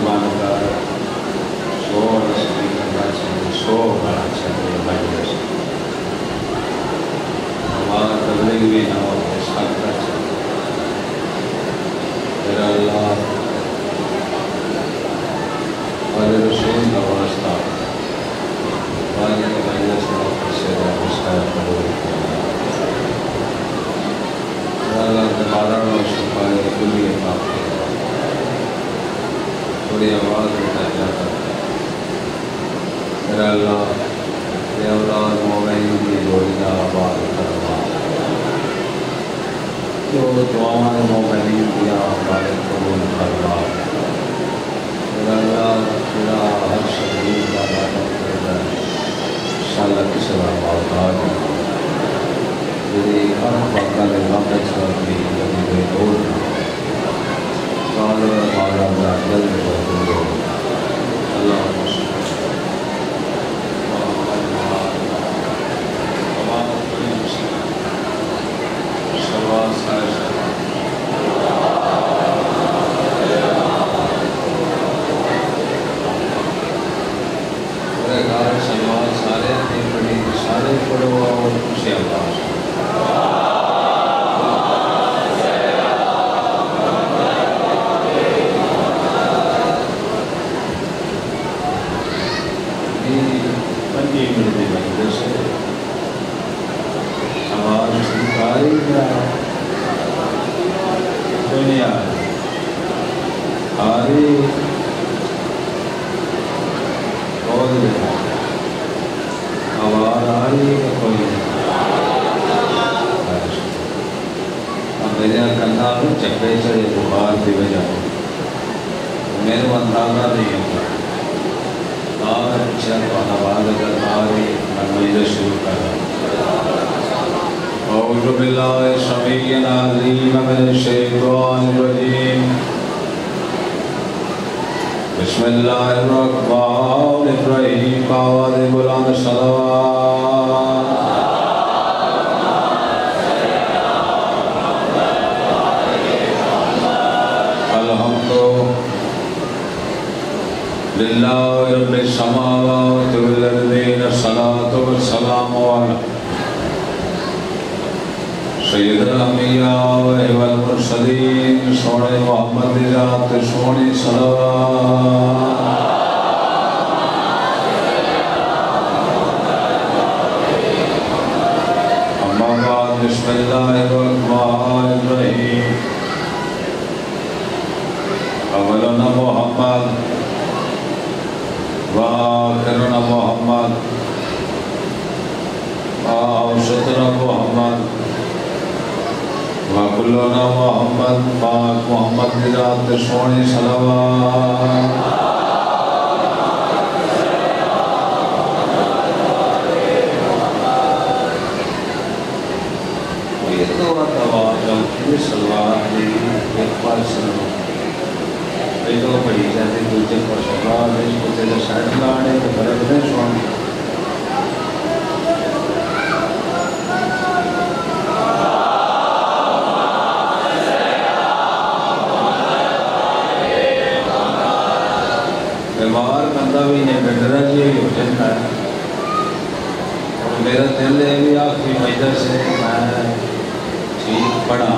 بن کر شور اسپیکر شور بڑا چلے مجلس آواز تبلیغ بھی نہ ہو سب کا چلے پھر اللہ اور رسول کا واسطہ واجب مجلس میں کسی کا مسائل قبول کیا اللہ دوبارہ شفاء کلی عطا تھوڑی آواز اٹھا جاتا میرا اللہ یہ اولاد مومنین کی جوڑیاں آباد کروا جو دعائیں مومنین کیا آباد قبول کروا میرا اللہ تیرا ہر شدید کا نعمت کرتا ہے انشاءاللہ کسی کا محتاج میری ہر واقعہ نے واپس کر دی کبھی کوئی دور سال ہمارا جلد بہت اللہ سارے پڑھو اور خوشی آواز پنجی منٹ کی وجہ سے آواز ساری دنیا ساری بہت آواز آ رہی ہے کوئی میرے کندھا میں چپے چڑے بخار کی وجہ میرے اندازہ نہیں ہوتا اچھا تو آواز اگر آ رہی میں مجھے شروع کر رہا اعوذ باللہ السمیع العلیم من الشیطان الرجیم بسم اللہ الرحمن الرحیم آواز بلند صلوات الحمد للہ رب السماوات والارضین الصلاۃ والسلام علی سید الانبیاء والمرسلین سونے محمد ذات سونی صلوات اما بعد بسم اللہ الرحمن الرحیم اولنا محمد وآخرنا محمد وأوسطنا محمد وكلنا محمد پاک محمد کی ذات سونی صلوات یہ دو آواز کی صلوات دی ایک بار سنو پہلو پڑھی جاتی دوسرے پر صلوات ہے اس کو تیرے سائٹ لانے تو برد نہیں سوانی بیمار بندہ بھی نہیں بٹرا جی ہو جاتا ہے اور میرا دل ہے بھی آخری مجدر سے میں ٹھیک پڑھا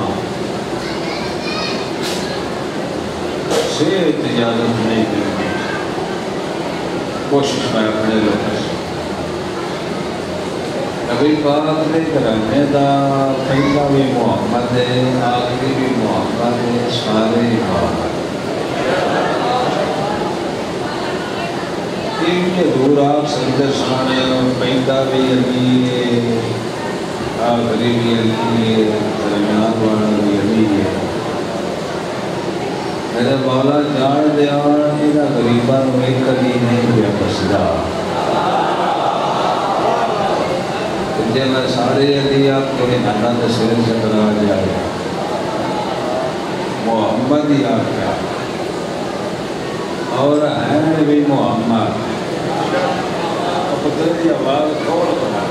صحت اجازت نہیں کرتی کوشش میں اپنے لوگوں سے نبی پاک نے کرنے دا پہلا بھی محمد ہے آخری بھی محمد ہے سارے محمد یہ دور آپ سندر سانے پہلا بھی علی ہے آخری بھی علی ہے درمیان والا بھی علی ہے میرے بالا جان دیا میرا غریبان میں کبھی نہیں ہوا بسدا جب میں سارے علی آپ کو نانا سر سے کرا جائے محمد ہی آپ کیا اور ہیں بھی محمد قدرتی آواز کھول بنا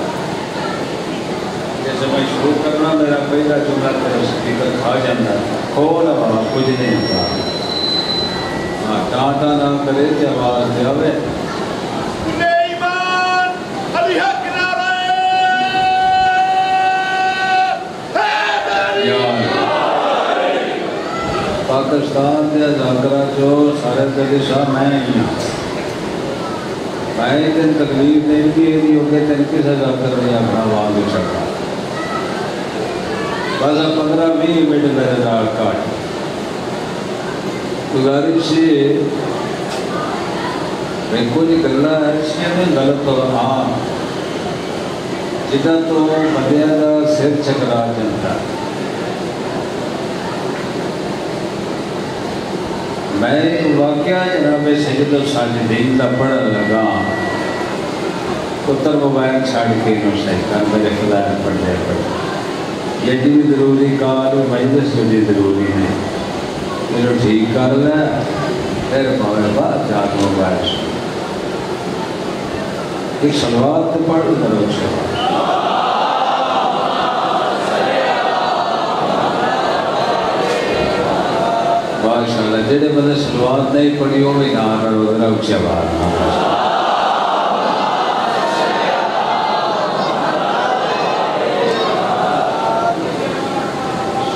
جیسے میں شروع کرنا میرا پہلا جملہ تیرے سپیکر کھا جاتا کھول آواز کچھ نہیں ہوتا ٹانٹا نہ کرے تو آواز دے آوے پاکستان دے ذاکرہ جو سارے دلی صاحب میں ہی ہوں میں تین تکلیف نہیں کی ہے ہو کہ تین کسے ذاکر نہیں اپنا آواز ہو سکتا بس 15-20 منٹ میرے نال کاٹ گزارش سے میں کچھ گلا ایسا نہیں غلط ہو ہاں جدہ تو بندیاں دا سر چکرا جاتا میں ایک واقعہ جناب سید الساجدین کا پڑھن لگا پتر موبائل چھاڑ کے انہوں صحیح کر میرے خلاف پڑھنے پڑھنے یہ بھی ضروری کار مجلس بھی ضروری ہے میرے ٹھیک کر لیں پھر موبائل بعد جا موبائل سے ایک سلوات تو پڑھ درو سے ماشاءاللہ جڑے بندے سلوات نہیں پڑھی ہو بھی نہ کرو ذرا اچھی آواز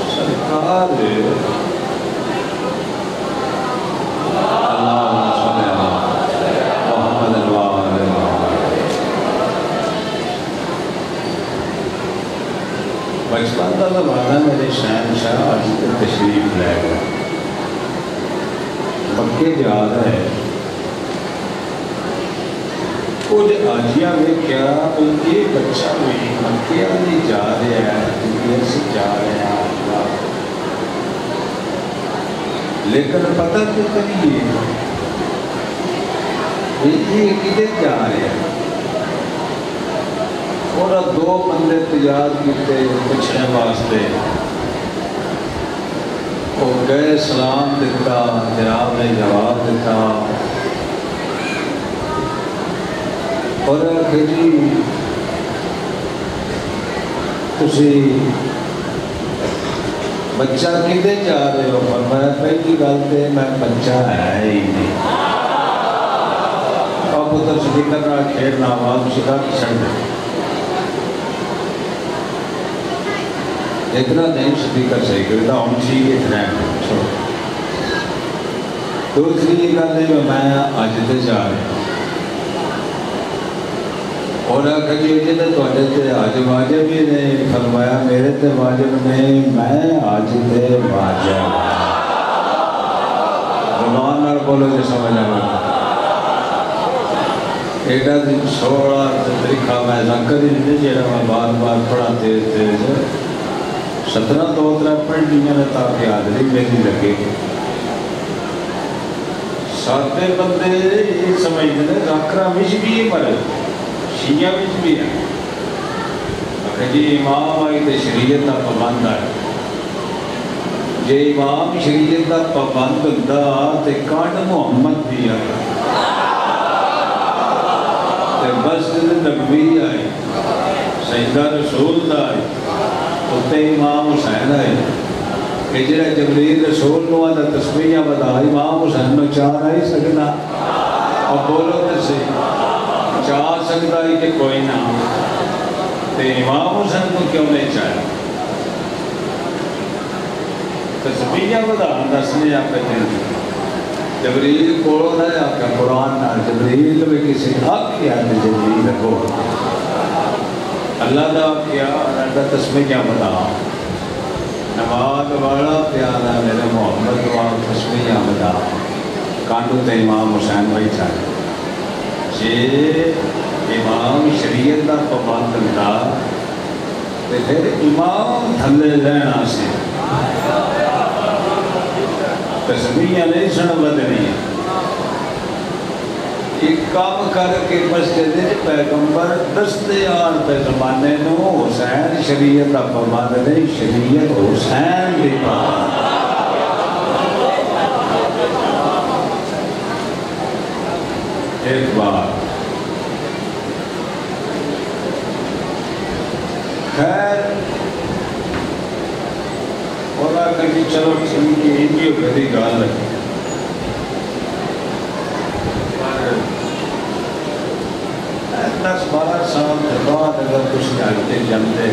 سرکار بچپن کا زمانہ میرے شہنشاہ آج تک تشریف لے گئے مکے جا رہا ہے کچھ آجیاں میں کیا یہ بچہ بھی مکے نہیں جا رہا ہے دنیا سے جا رہا ہے لیکن پتہ تو کریے یہ کدھر جا رہا ہے اور دو بندے تیار کیتے پوچھنے واسطے وہ گئے سلام دیتا جناب نے جواب دیتا اور کہ جی تسی بچہ کدھر جا رہے ہو فرمایا پہلی گل تے میں بچہ ہے ہی نہیں اب پتر سپیکر نہ کھیلنا آواز سکھا چھڑ دے اتنا نہیں سپیکر صحیح کرتا ہوں ٹھیک اتنا چھوڑ دوسری گل ہے میں اج تے جا رہا اور آخر جی جی تے تے اج واجب ہی نہیں فرمایا میرے تے واجب نہیں میں اج تے واجب زبان نال بولو جو سمجھ آ ایڈا دن سوڑا طریقہ میں ذکر ہی نہیں جڑا میں بار بار پڑھا تیز تیز 17 2-3 پڑھ لیاں نے تاکہ حاضری میری لگے سارے بندے یہ سمجھتے ہیں ذاکرہ وچ بھی ہے پر شیعہ وچ بھی ہے کہ جی امام آئی تے شریعت کا پابند ہے جی امام شریعت کا پابند ہوندا تے کانڈ محمد بھی آیا تے مسجد نبوی آئی سیدہ رسول دا آئی تے امام حسین آئے کہ جڑا جبریل رسول نو آدھا تسبیحاں بتا امام حسین نو چاہ نہیں سکتا اور بولو تے سے چاہ سکتا ہے کہ کوئی نہ تے امام حسین کو کیوں نہیں چاہے تسبیحاں بتا دسنے آپ دل جبریل کولو نہ آکھا قرآن نہ جبریل میں کسی حق کیا تے جبریل کو اللہ دا کیا اللہ تسبیحاں بتا نماز والا پیارا میرے محمد والا تسبیحاں بتا کانڈو تے امام حسین بھائی چاہے جے امام شریعت کا پابند ہوندا تے پھر امام تھلے لینا سی تسبیحاں نہیں سن بدنی ایک کام کر کے مسجد پیغمبر دستیار پہ زمانے نو حسین شریعت کا پابند نہیں شریعت حسین دی پابند ایک بار خیر اور آگے چلو ٹھیک ہے یہ بھی گل ہے اگر تسی آتے جمتے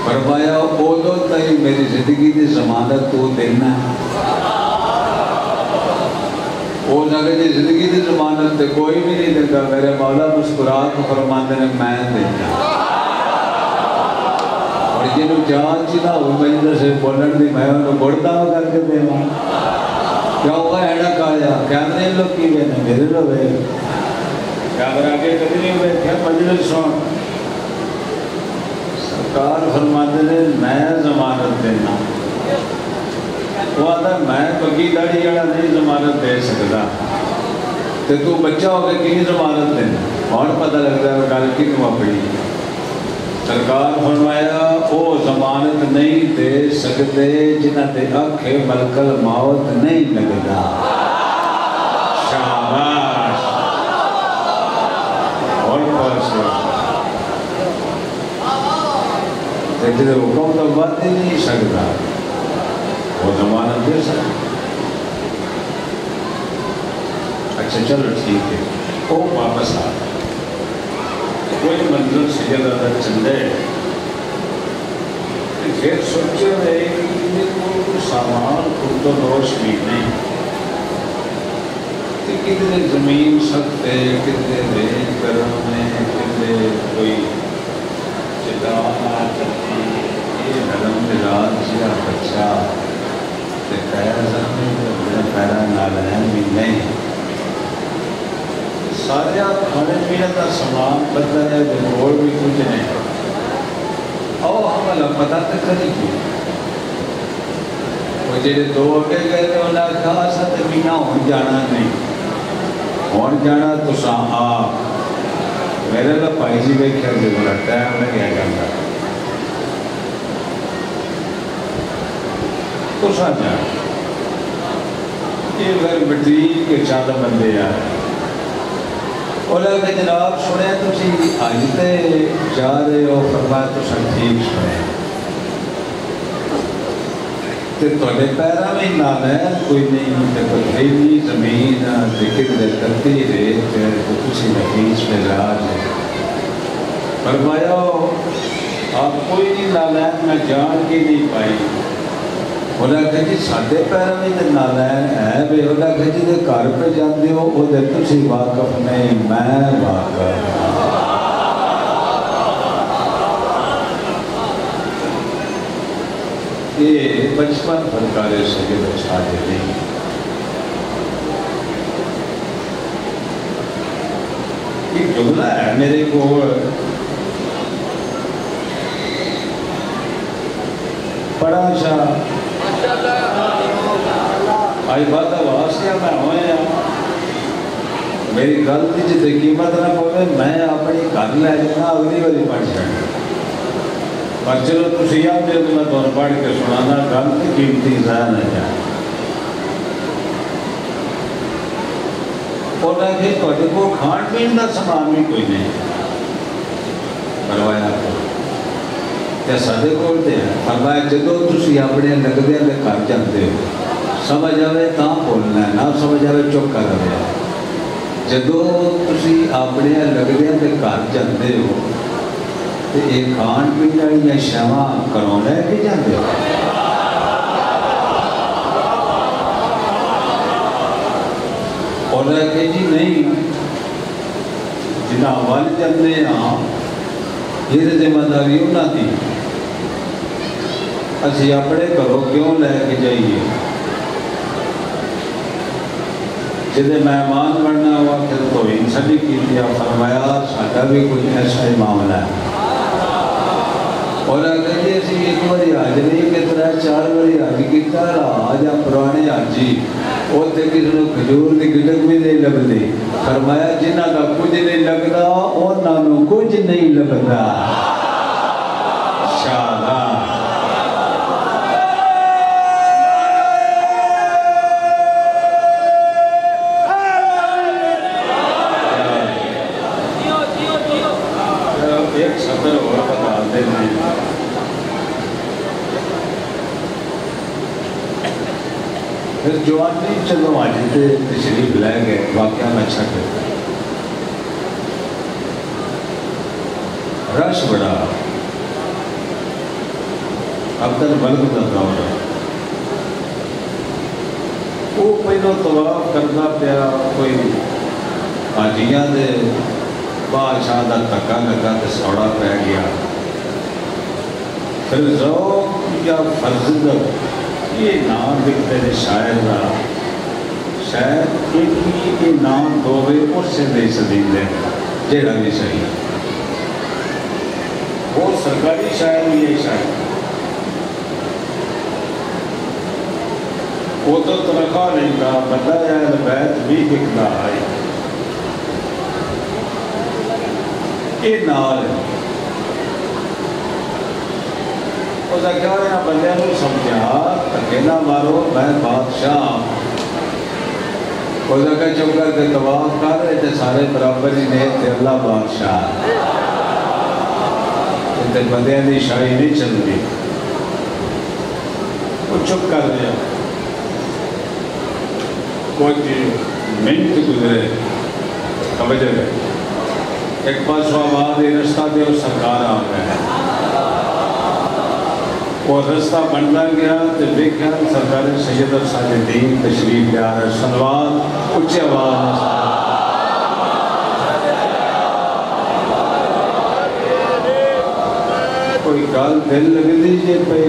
فرمایا ادو تھی میری زندگی کی ضمانت تو دینا وہ اگر جی زندگی کی ضمانت تو کوئی بھی نہیں دیتا میرے مولا مسکرا کے فرماتے ہیں میں دینا اور جنہوں جان چی نہ ہوئی مجھے سے بولن دی میں انہوں بڑھتا ہوں کر کے دے ہوں کیا ہوگا ایڈا کہا کیمرے لوگ کی گئے میرے لوگ ہے کیمرہ آگے کبھی نہیں ہوئے کیا مجلس سن سرکار فرماتے ہیں میں ضمانت دینا وہ آتا میں بگی داڑھی جڑا نہیں ضمانت دے سکتا تو بچہ ہو کے کی ضمانت دینا اور پتہ لگتا ہے گل کی تم اپنی سرکار فرمایا وہ ضمانت نہیں دے سکتے جنہ دے اکھے ملکل موت نہیں لگتا شاباش اور پاس جنہ حکم تو بات ہی نہیں سکتا وہ ضمانت دے سکتا اچھا چلو ٹھیک ہے وہ واپس آ کوئی منظر سے زیادہ چلے پھر سوچے رہے کہ کوئی سامان خود و نوش بھی نہیں کتنے زمین سخت ہے کتنے ریت گرم ہے کتنے کوئی چلانا چلتی یہ نرم مزاج یا بچہ پیر زمین پیرا نالین بھی نہیں سارے کھانے پینے کا سامان بدلا ہے اور بھی کچھ نہیں او ہم پتہ تک نہیں کی وہ جڑے دو اگے گئے تھے انہوں نے کہا سا مینا ہون جانا نہیں ہون جانا تو سا میرے لئے پائی جی بے کیا ضرور لگتا ہے انہیں کیا جانا تو سا جانا یہ گھر بٹی کے چادہ بندے آئے اور اگر جناب سنے تو سی آجتے جا رہے ہو فرمایا تو سن ٹھیک سنے تے توڑے پیرا میں نالین کوئی نہیں تے پتھریلی زمین ذکر دے کرتی رہے تے تو کسی نفیس میں راج ہے فرمایا آپ کوئی نہیں نالین میں جان کی نہیں پائی انہیں کہا جی ساڑھے پیرا میں تے نالین ہے بے انہیں کہا جی دے کار پہ جاندے ہو وہ دے تسی واقف نہیں میں واقف یہ بچپن فرکارے سجد اچھا دے ایک جملہ ہے میرے کو پڑھا شاہ آئی بات واسطہ میں ہوئے ہیں میری غلطی جتے قیمت نہ پوے میں اپنی گھر لے جانا اگلی والی پڑھ جائیں پر چلو تو سیاہ دے تو میں دونوں پڑھ کے سنانا غلطی قیمتی ضائع نہ جائے اور میں کہ تو کو کھان پین کا سامان بھی کوئی نہیں کروایا کو کیا سادے کھولتے ہیں فرمایا جدو تسی اپنے لگدے دے گھر جاندے ہو سمجھ آوے تاں بولنا ہے نہ سمجھ آوے چک کر رہے ہیں جدو تسی اپنے لگدے دے گھر جاندے ہو تو ایک کھان پین والی یا شواں کرونا ہے کہ جاندے ہو اور کہ جی نہیں جنہاں والد جاندے ہاں یہ ذمہ داری انہاں دی اسی اپنے گھروں کیوں لے کے جائیے جدے مہمان بننا ہوا پھر تو انسانی کی دیا فرمایا ساڈا بھی کوئی ایسا ہی معاملہ ہے اور اگر جی اسی ایک باری حج نہیں کتنا 4 باری حج کیتا آج پرانے حاجی وہ تے کسی نے کھجور کی گٹک بھی نہیں لگتی فرمایا جنہاں کا کچھ نہیں لگتا انہاں نوں کچھ نہیں لگتا شاءاللہ ایک سطر اور بتا دیں پھر جوانی چلو آجی تے تشریف لے گئے واقعہ میں اچھا کرتا رش بڑا اب تک بلک کا دور ہے وہ پہلو طواف کرنا پیا کوئی حاجیاں دے بادشاہ کا دھکا لگا تو سوڑا پی گیا پھر ذوق یا فرض یہ نام لکھتے ہیں شاعر کا شاید یہ نام دوے اس سے دے سدیندے جہاں بھی صحیح وہ سرکاری شاعر بھی ہے شاعر وہ تو تنخواہ نہیں گا بندہ اہل بیت بھی لکھتا ہے یہ نال اس کا کیا ہوا بندے کو سمجھا دھکے نہ مارو میں بادشاہ اس کا چپ کر کے طواف کر رہے تھے سارے برابر ہی نے تھے اللہ بادشاہ بندے کی شاہی نہیں چل رہی وہ چپ کر دیا کچھ منٹ گزرے توجہ گئے ایک پاسو آواز رستہ دے اور سرکار آ گئے اور رستہ بنتا گیا تو دیکھا سرکار سید الساجدین تشریف لے آ رہا صلوات اچھی آواز کوئی گل دل لگ دیجیے پہ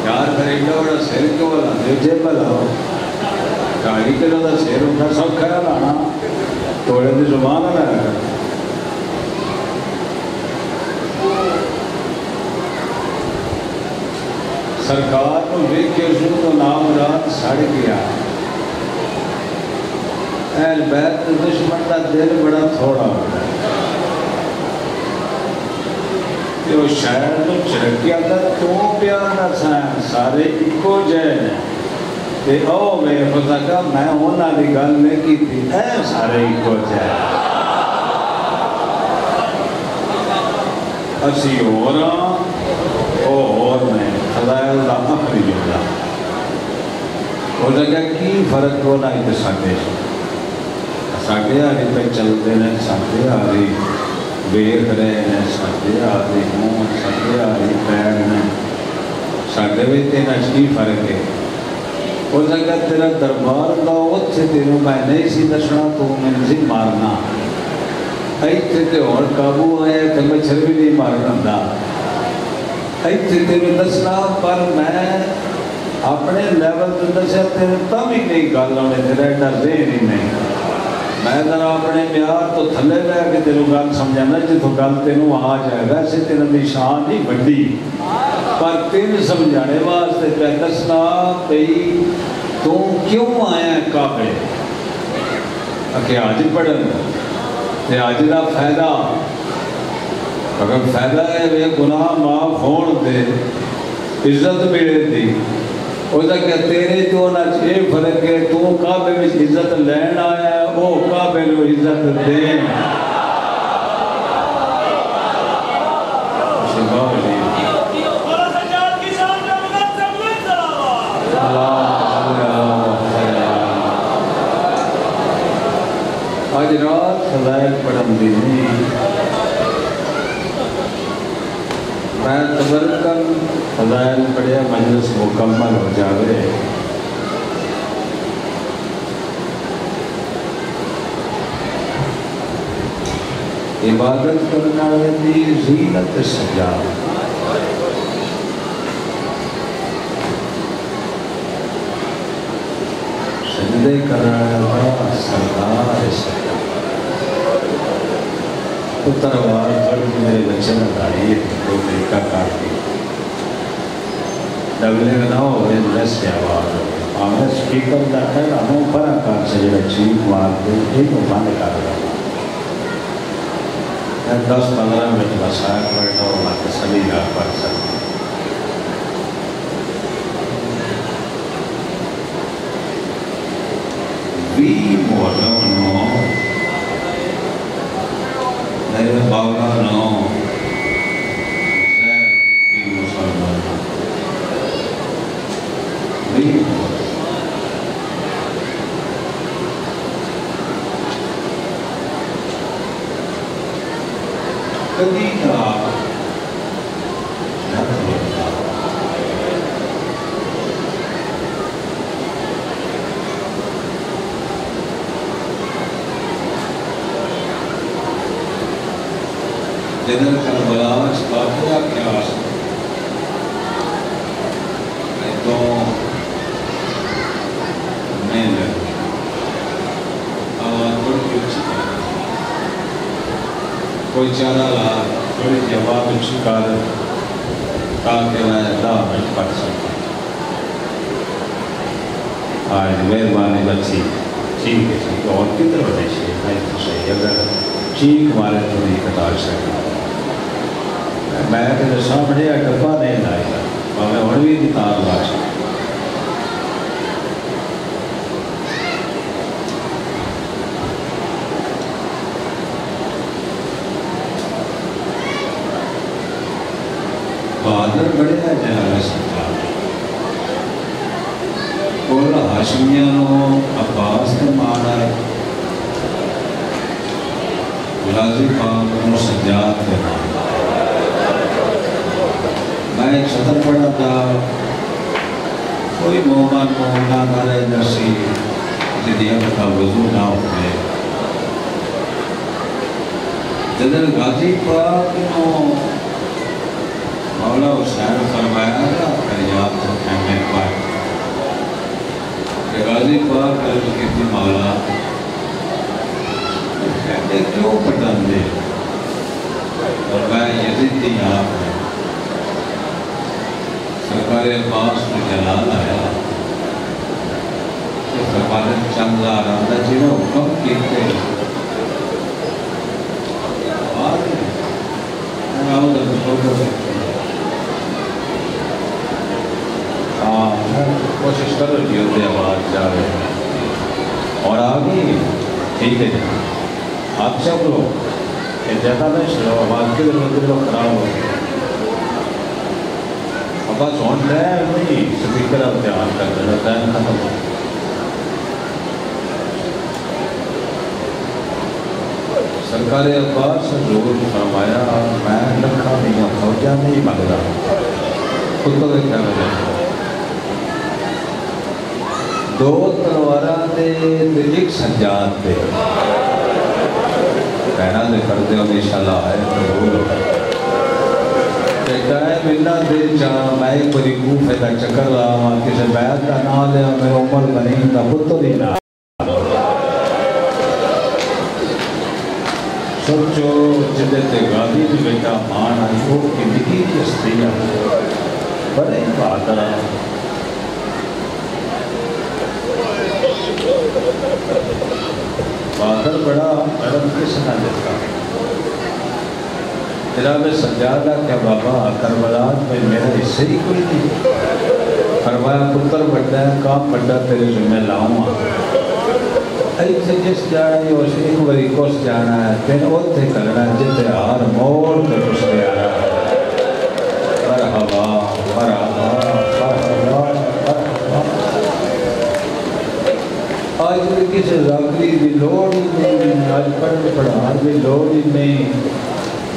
یار پھر ایڈا بڑا سر کیوں لاتے جے بلاؤ 2.5 کلو کا سر ہوتا سب کھایا لانا توڑے کی زبان لایا کر سرکار کو دیکھ کے اس کو نام رات سڑ گیا اہل بیت دشمن کا دل بڑا تھوڑا ہوتا ہے کہ وہ شاعر تو چرکی آتا تو پیار نہ سائن سارے ایکو جائے تے او میرے پتا کہا میں ہونا دی گل نہیں کی تھی اے سارے ایکو جائے اسی ہو رہا اور میں خدایل دا آخری جملہ وہ جگہ کی فرق ہونا ہی تے ساڑھے آری پہ چلتے ہیں ساڑھے آری بیخ رہے ہیں ساڑھے آری ہوں ساڑھے آری پیر ہیں ساڑھے بھی تینا کی فرق ہے وہ جگہ تیرا دربار دا وقت سے تیروں میں نہیں سی دشنا تو منزی مارنا ایتے تے اور قابو آئے تے مچھر بھی نہیں مارنا دا ایتے تیروں دسنا پر میں اپنے لیول تو دسیا تیروں تم ہی نہیں گل ہونے تیرا ڈر ذہن ہی نہیں میں ذرا اپنے پیار تو تھلے لے کے تیروں گل سمجھانا جتوں گل تینوں آ جائے گا ایسے تیروں دی شان نہیں بڑی پر تین سمجھانے واسطے پہ دسنا پئی تو کیوں آیا کعبے کہ آج پڑھن تے آج دا فائدہ اگر فائدہ ہے وہ گناہ معاف ہون دے عزت ملے دی وہ کہ تیرے تو نہ یہ فرق ہے تو کعبے میں عزت لین آیا ہے وہ کعبے میں عزت دین آج رات فضائل پڑھن دی نہیں میں تبرکن فضائل پڑھیا مجلس مکمل ہو جاوے عبادت کرنا دی زینت سجا سجدے کرنا سردار سجا تلوار پڑھ میرے بچے نے داڑھی تو طریقہ کاٹ دی ڈبلے نہ ہو گئے دس کی آواز ہو گئی ہمیں اسپیکر جاتا ہے ہمیں بڑا کار سے جڑا چیک مار دے یہ تو بند کر رہا میں 10-15 منٹ مسائل پڑھتا ہوں میں تسلی نہ پڑھ سکتا بھی محرم نو میرے باولا نو زید بھی مسلمان بھی کبھی کا جنرل کربلا واقعہ کیا تو میں آواز بڑی اچھی کوئی چارہ لا تھوڑی جواب اچھی کر تاکہ میں 10 منٹ پڑھ سکتا آج مہربانی بچی ٹھیک ہے اور کدھر بنے تو صحیح اگر ٹھیک ہمارے تھوڑی کتاب سے میں کہ سامنے ڈبا نہیں لایا میں ہوں بھی کتاب لا بہادر بڑے ہیں جناب سرکار اور ہاشمیاں عباس کے مانا غازی پاک اور سجاد کے نام میں ایک سطر پڑھا تھا کوئی مومن مومنہ کرے جیسی جدیت کا وضو نہ ہوئے جدر غازی پاک نو مولا حسین فرمایا تھا فریاد تو خیمے پر کہ غازی پاک عرض کی تھی مولا خیمے کیوں پٹن دے اور میں یزید دی آپ ہے سرکار عباس میں جلال آیا کہ سرکار چند آرادہ جنہوں حکم کیتے آج میں آؤں در چھوٹا سکتے کوشش کرو جی ہوتے آواز جا رہے ہیں اور آگے ٹھیک ہے جی آپ سب لوگ زیادہ نہیں چلو آواز کے دل خراب ہو گئی ابا سن رہے ہیں نہیں سپیکر اب دھیان کر دینا ٹائم ختم ہو سرکار عباس سے زور فرمایا میں لکھا نہیں فوجہ نہیں مانگ رہا خود کو کیا کرنا 2 تلواراں دے ایک سجاد دے کہنا دے کر دے اور انشاءاللہ آئے قبول ٹائم اللہ دے جہاں میں کوئی کوفے کا چکر رہا کسی بیعت کا نام لیا میں عمر بنی کا پتر ہی نہ سوچو جدت غازی بھی بیٹا مان آئی ہو کہ نکی کی استعیا بڑے بہادر بہادر بڑا علم کس نہ دیتا جناب سجادہ کیا بابا کربلات میں میرا حصہ ہی کوئی نہیں فرمایا پتر بڑھتا ہے کام بڑھتا تیرے ذمہ لاؤں ایسے جس جانے اس ایک بری کوس جانا ہے پھر اوتے کرنا جتے ہار موڑ کر اس کے آنا مرحبا مرحبا مرحبا مرحبا آج کسی ذاکری بھی لوڑ ہی نہیں آج پڑھان بھی لوڑ ہی نہیں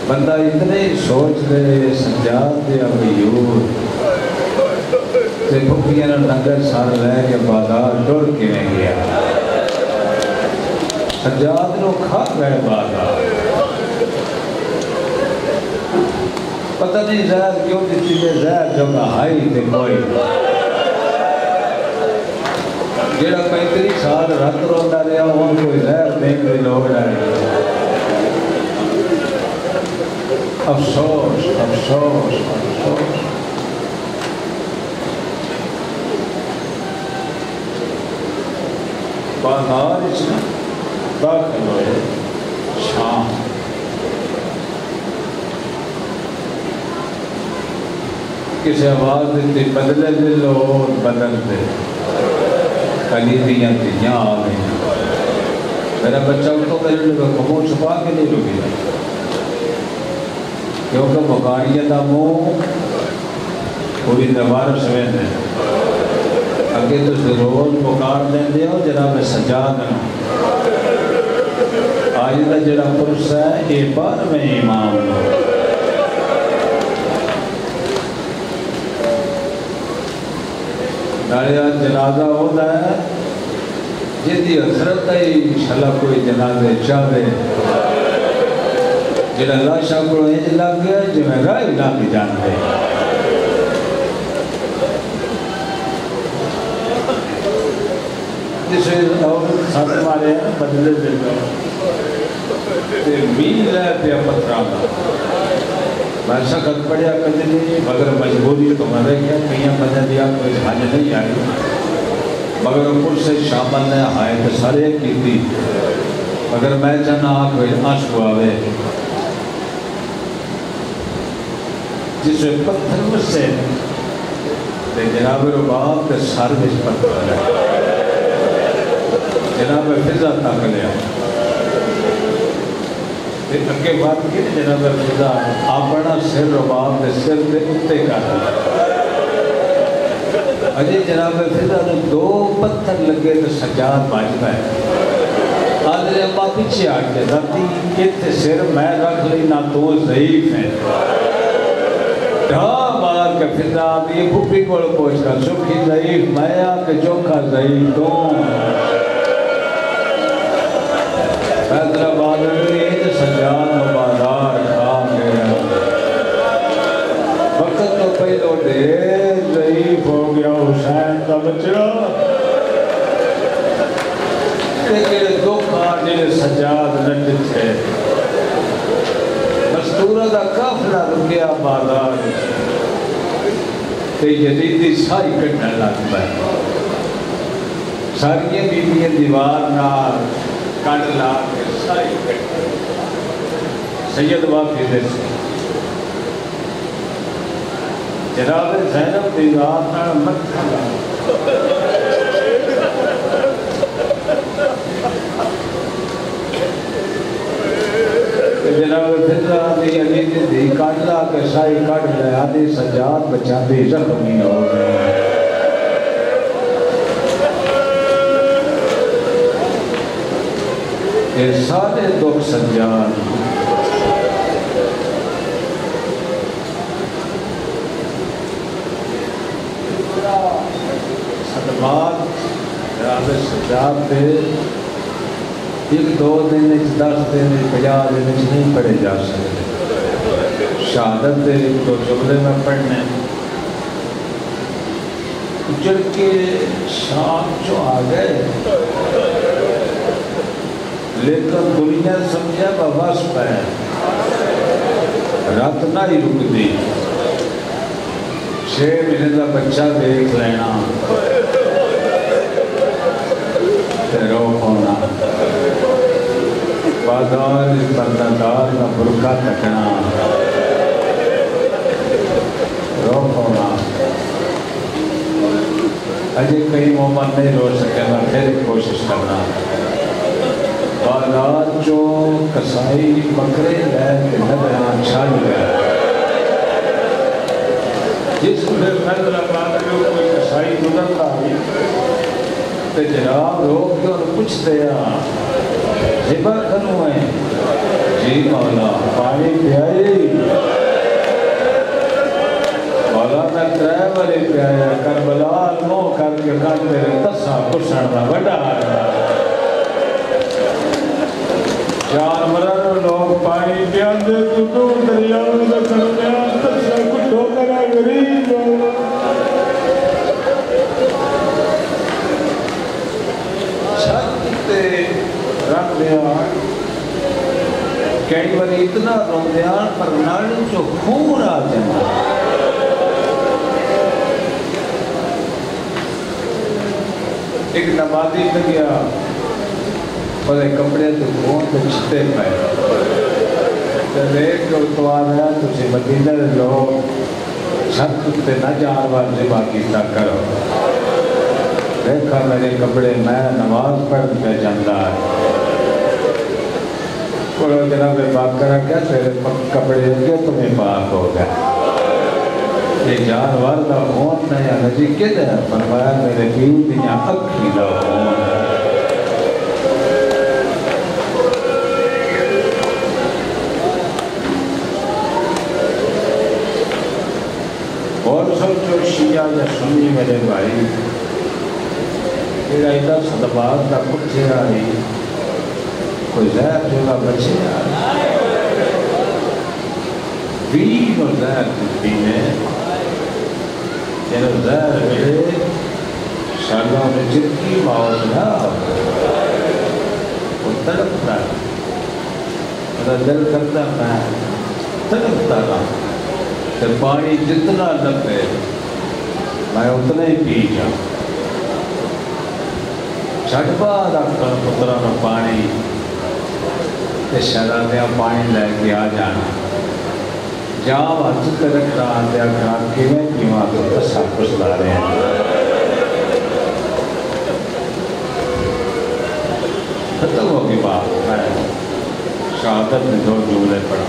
بندہ اتنے سوچ رہے سجاد دے ابیور تے بھکیاں نگر سار لے کے بازار ڈر کے نہیں گیا سجاد نو کھا گئے بازار پتہ نہیں زہر کیوں دیتی ہے زہر جو ہائی تے کوئی جیڑا 35 سال رات روندہ رہا وہاں کوئی زہر دیکھ کے لوگ رہے افسوس افسوس افسوس بازار اس میں داخل ہوئے شام کسی آواز دیتی بدلے دے لو بدل دے کلیدیاں تیاں آ گئی میرا بچہ تو میرے لئے کمو چھپا کے نہیں رکی کیونکہ مکانیہ دا منہ پوری دوار سوین ہے اگے تو روز پکار دیں دے ہو جناب سجاد آج کا جڑا پرس ہے یہ 12ویں امام نالے جنازہ ہوتا ہے جدی حضرت ہے انشاءاللہ کوئی جنازے چاہے جڑا لاشا کو انج لگ گیا جو میں راہ لگ جاندے جسے ساتھ مارے ہیں بدلے دیتا تے میل ہے پیا پتھرا میں سخت پڑھیا کدی نہیں مگر مجبوری تو میں دیکھا کہیں بندے دیا کوئی حاج نہیں آئی مگر اوپر سے شامل نے آئے تو سارے کی تھی مگر میں چاہنا کوئی آنسو آوے جس میں پتھر مسے تے جناب رباب تے سر وچ پتھر ہے جناب فضا تک لیا اگے بات کی جناب فضا اپنا سر رباب کے سر کے اتے کر اجے جناب فضا نے 2 پتھر لگے تو سجاد بچ گئے آدھے ابا پیچھے آ کے راتی اتنے سر میں رکھ لی نہ تو ضعیف ہے ڈھا مار کے فضا آدھی پھوپھی کو پوچھ کر سکھی ضعیف میں آ کے چوکھا ضعیف تو حیدرآباد میں سجاد مبادار کھا گیا وقت تو پہلو ڈھیر ضعیف ہو گیا حسین کا بچڑا لیکن 2 کار جنہیں سجاد نٹ تھے مستورہ کا قافلہ رکیا بازار کہ یزیدی ساری کٹنے لگ پائے ساری بیویاں دیوار نال کٹ لا کے ساری کٹ سید واقعی دے سے جناب زینب دی رات نال متھا لا جناب فضا دی علی دی کٹ لا کے ساری کٹ لے آدھی سجاد بچا دی زخمی ہو گئے یہ سارے دکھ سجاد صدمات جناب سجاد دے 1-2 دن 10 دن 50 دن نہیں پڑھے جا سکتے شہادت دے 2 جملے میں پڑھنے اجڑ کے شام جو آ گئے لیکن دنیا سمجھا بواس پہ رات نہ ہی رک دی 6 مہینے کا بچہ دیکھ لینا رو ہونا بازار بردادار کا برقع کٹنا رو ہونا اجے کئی مومن نہیں رو سکے گا پھر کوشش کرنا بازار جو کسائی بکرے لے کے نظران چھاڑ گیا جس میں حیدرآباد میں کوئی کسائی گزرتا ہے تو جناب روک کے اور پوچھ دیا زبا کھنو ہے جی مولا پانی پیائی مولا میں کرائے والی پیایا کربلا نو کر کے کر میرے تسا کسڑنا بڑا آیا جانوروں لوگ پانی پیاندے تو دور دریاؤں میں کرنے تسا کٹھو کرا غریب چھتے رکھ دیا کئی بار اتنا رو دیا پر ناڑی جو خون آ جانا ایک نمازی میں گیا اور ایک کپڑے تو خون تو چھتے پائے تو دیکھ کے اتوار ہے تجھے مدینہ لوگ چھت تے نہ جانوار زبا کیتا کرو دیکھا میرے کپڑے میں نماز پڑھ پہ جاندہ ہے کوئی جناب باقرہ کیا تیرے کپڑے ہوگے تمہیں پاک ہو گئے یہ جانوار دا خون نہیں ہے نجی کے دے فرمایا میرے بیو دیاں اکھی دا خون ہے جا سنی میرے بھائی جڑا ایڈا صدبات کا کٹھے آئی کوئی زہر جگہ بچے آئی بین و زہر پینے جنہوں زہر ملے شاگاں میں جتنی موت نہ وہ تڑپتا ہے میرا دل کرتا میں تڑپتا رہا کہ پانی جتنا لگے میں اتنا ہی پی جاؤں چھٹ بعد اکھر پترا پانی تے شہزادیاں پانی لے کے آ جانا جام ہاتھ تے رکھنا تے آکھنا کیویں پیواں تو تسا پچھلا رہے ہیں ختم ہو گئی بات میں شہادت میں دو جملے پڑھا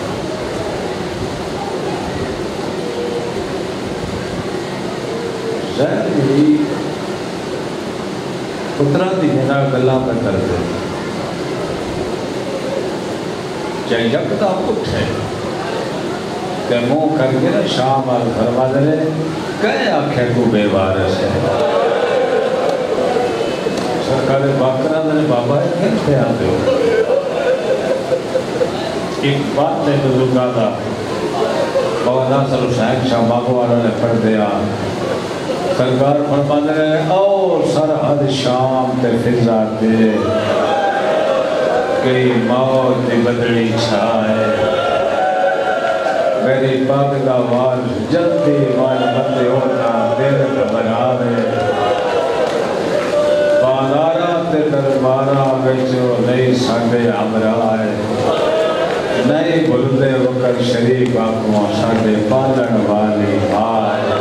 زہر بھی پترا دی میرا گلا میں کر دے چاہے یکدم اٹھے تے منہ کر کے نا شام آل گھر والے کہے آنکھیں کو بے وارث ہے سرکار باقرہ نے بابا ہے کیا خیال دے ہو ایک بات نے بزرگا تھا بابا ناصر حسین شاہ بابو والا نے پڑھ دیا سرکار فرمان رہے او سرحد شام تے فضا دے کئی موت دی بدلی چھائے میری پاک کا واج جلدی واج بندے ہوتا دل گھبراوے بازارہ تے دربارہ وچوں نہیں ساڈے ہمراہ نہیں بھلدے وقت شریف آنکھوں ساڈے پالن والی آئے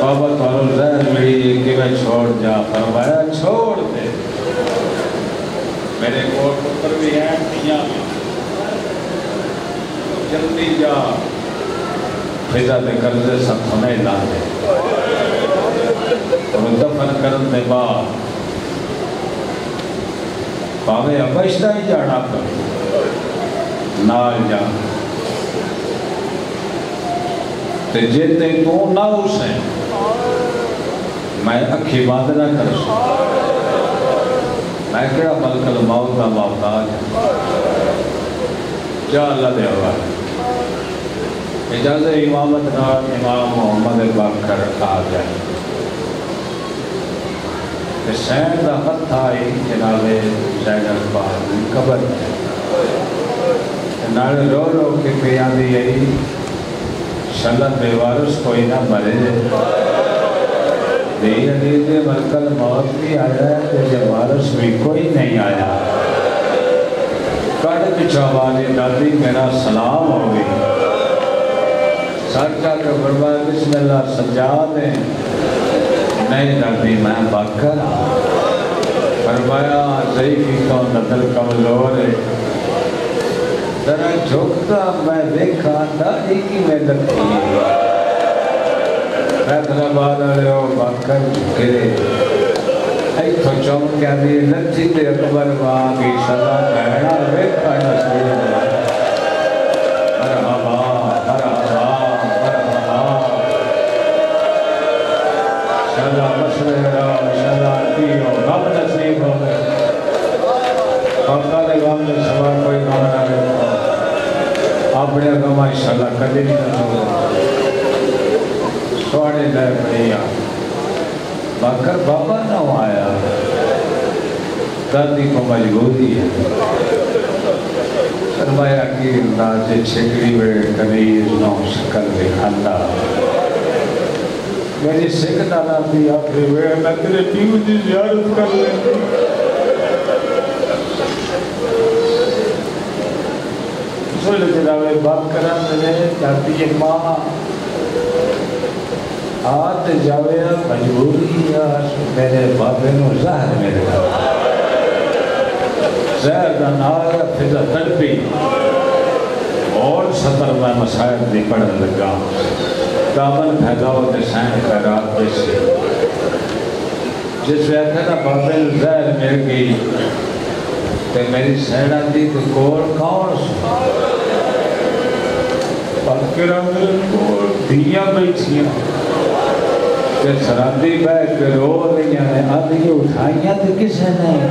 بابا تھانوں زہر ملی کہ میں چھوڑ جا فرمایا چھوڑ دے میرے کوٹ پر بھی ہیں دنیا میں جلدی جا فضا دے قرضے سب سنے لا دے اور دفن کرن دے بعد باوے ابشتہ ہی جانا کر نال جا تے جیتے تو نہ اسے میں اکھی باندھ نہ کر سکتا میں کہا ملک الموت کا محتاج جا اللہ دے حوالے اجازت امامت نام امام محمد باقر آ جائے حسین دا خط آئی جناب حسین اقبال قبر نال رو رو کے پیاندی آئی شلت بے وارث کوئی نہ مرے دیر دیر ملکل موت بھی آیا ہے تیرے وارث بھی کوئی نہیں آیا کڑ پچھا والی دادی میرا سلام ہو گئی سر جا کے فرمایا بسم اللہ سجا دیں نہیں دادی میں باقر فرمایا ضعیفی تو نظر کمزور ہے ذرا جھکتا میں دیکھا دادی کی میں لگتی فیصلہ بعد آلے ہو باقر جھکے ایتھو چوم کیا دیئے لچھی تے اکبر وہاں کی شدہ بہنا ویکھا نصیر مرحبا مرحبا مرحبا شدہ مسئلہ رام شدہ کیو غم نصیب ہو گئے باقر غم نے سوا کوئی غم نہ دیکھا اپنے غم انشاءاللہ کدی نہیں ہو سوڑے لے پڑیا باقر بابا نہ آیا دادی کو مجبوری ہے فرمایا کہ ناجے چھکڑی بڑے کنیز نو شکل بے کھندا میری سکھ نانا بھی آخری ہوئے میں تیرے پیو دی زیارت کر لیں سوڑے جنابے بات کرن دنے دادی ماں آت جاویا مجبوری یا میرے بابے نو زہر میرے زہر دا نایا فضا تڑپی اور سطر میں مسائل دی پڑھن لگا دامن بھیداوت حسین خیرات پیسے جس وقت نا بابے نو زہر مل گئی کہ میری سینہ دی تو کول کون سو پاکرہ میرے کول دھیاں بیٹھیاں کہ سرادی بہ کے رو رہی ہیں آدھی اٹھائیاں تو کسے نہیں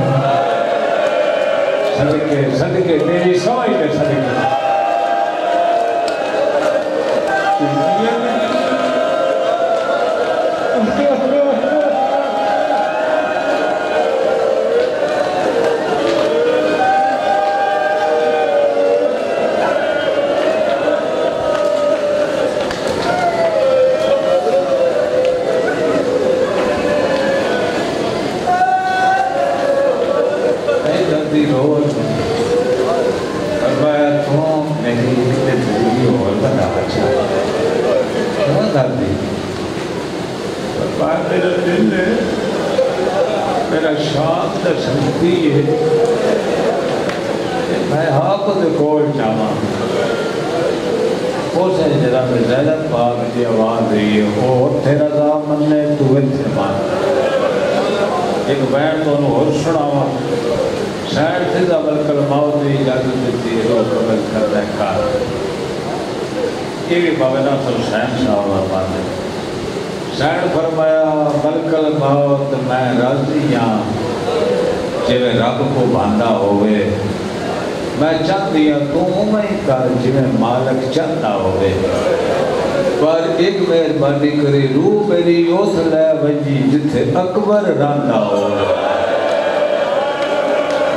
صدقے تیری سوائی کے صدقے میں آپ کو کول چاہاں اسے جناب زینب پاک کی آواز رہی ہے وہ تیرا دا مننے تو تھے مان ایک بین تو انہوں اور سناوا شاید سے دا بلکل موت دی اجازت دیتی ہے وہ قبل کر رہے کار یہ بھی بابنا سر حسین صاحب آباد ہے شاید فرمایا بلکل موت میں راضی ہاں جوے رب کو باندھا ہوئے میں چاہتی ہوں تو میں کر جوے مالک چاہتا ہوئے پر ایک مہربانی کرے روح میری اوتھ لے ونجی جتھے اکبر راندا ہوئے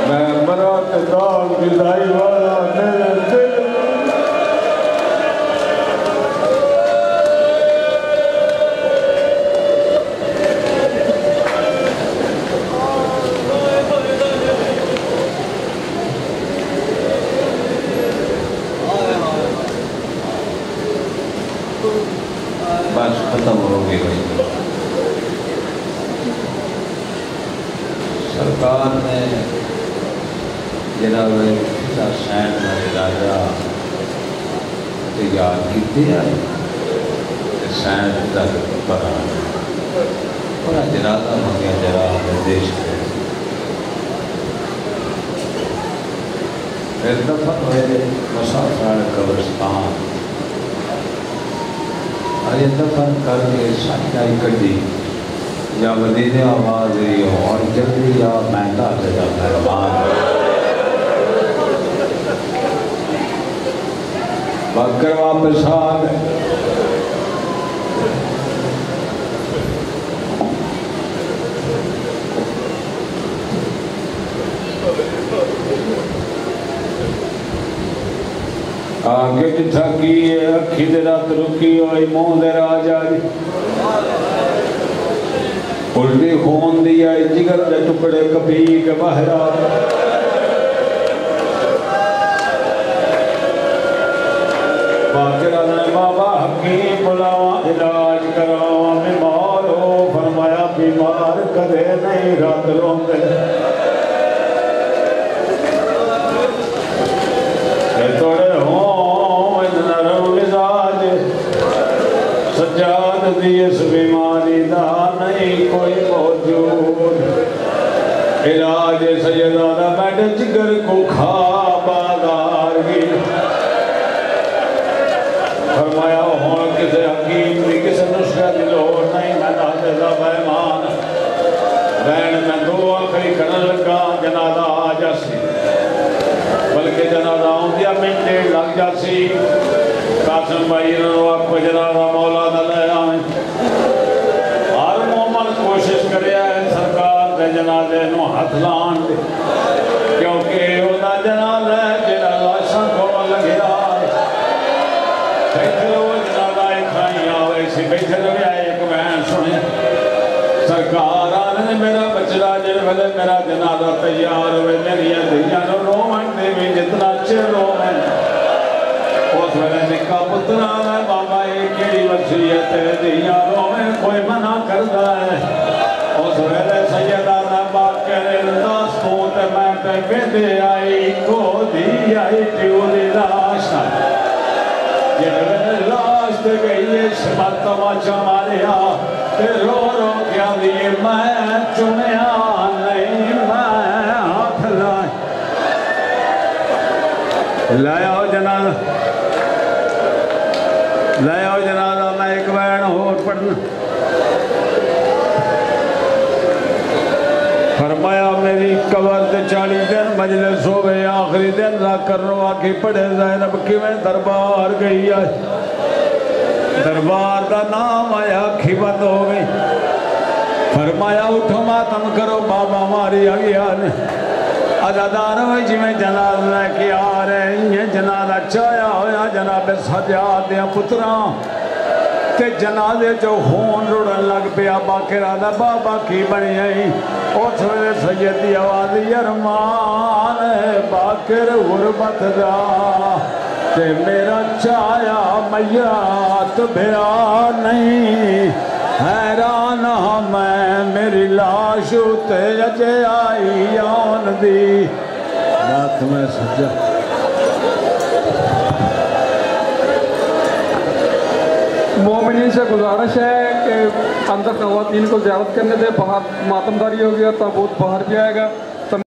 میں مرات داغ جدائی والا میرے دل ختم ہو گئی سرکار نے جناب حسین میرے راجہ تیار کی ہے حسین تک پر بڑا جنازہ منگیا جناب دیش کے پھر دفن ہوئے مسافر قبرستان اور یہ دفن کر کے سانچائی کٹی یا مدینے آواز رہی ہو اور جلدی یا مہنگا جگہ مہربان بکر واپس آ گئے آگے جتھا کی ہے اکھی دے رات رکی ہوئی مون دے راج آئی الٹی خون دیا جگر دے ٹکڑے کبھی کے باہر آئے باقرہ نے بابا حکیم بلاوا علاج کراوا بیمار ہو فرمایا بیمار کدے نہیں رات روندے توڑے ہوں نرم مزاج سجاد دی اس بیماری دا نہیں کوئی موجود علاج سیدانہ بیٹھ جگر کو کھا بازار گی فرمایا ہوں کسے حکیم دی کسے نسخہ دی لوڑ نہیں میں دادے دا بیمان بین میں دو آخری کرن لگا جنازہ آ جاسی بلکہ جنازہ ہوں دیا منٹے لگ جاسی قاسم بھائی انہوں آپ جنازہ مولا دا لے آئیں ہر مومن کوشش کرے ہے سرکار دے جنازے نو ہاتھ لان دے کیونکہ وہ دا جنازہ ہے جنہ لاشاں کو لگے آئے بیٹھے لو جنازہ کھائیں آوے سی بیٹھے لو ایک بہن سنے سرکار آنے میرا بچڑا جن بھلے میرا جنازہ تیار ہوئے میری دھیاں نو رومن دے بھی جتنا چر رومن اس ویلے نکا پتنا ہے بابا ایک کیڑی وصیت ہے دھیاں رومن کوئی منع کردا ہے اس ویلے سیدانہ باپ کہنے داستوں تے میں تے بیدے آئی کو دی آئی ٹیو دی لاش جن لاش تے گئی شمت تماچا ماریا تے رو رو کیا دیئے میں چنیا نہیں میں ہاتھ لائے لائے ہو جنازہ فرمایا میری قبر تے 40 دن مجلس ہوئے آخری دن را کرنو آکی پڑھے زینب کی میں دربار گئی آئی دربار دا نام آیا کھی بند ہو گئی فرمایا اٹھو ماتم کرو بابا ماری آگیا نے عزادار ہوئی جی میں جناز لے کے آ رہے ہیں جناز چایا ہویا جناب سجاد دیا پتران تے جنازے جو خون روڑن لگ پیا باقر آدھا بابا کی بنی آئی اس ویلے سیدی آوازی ارمان باقر غربت دا تے میرا چایا میات بھیا نہیں حیران میں میری لاش تے اجے آئی آن دی بات میں سجا مومنین سے گزارش ہے کہ اندر خواتین کو زیارت کرنے دے باہر ماتمداری ہو گیا تابوت باہر بھی آئے گا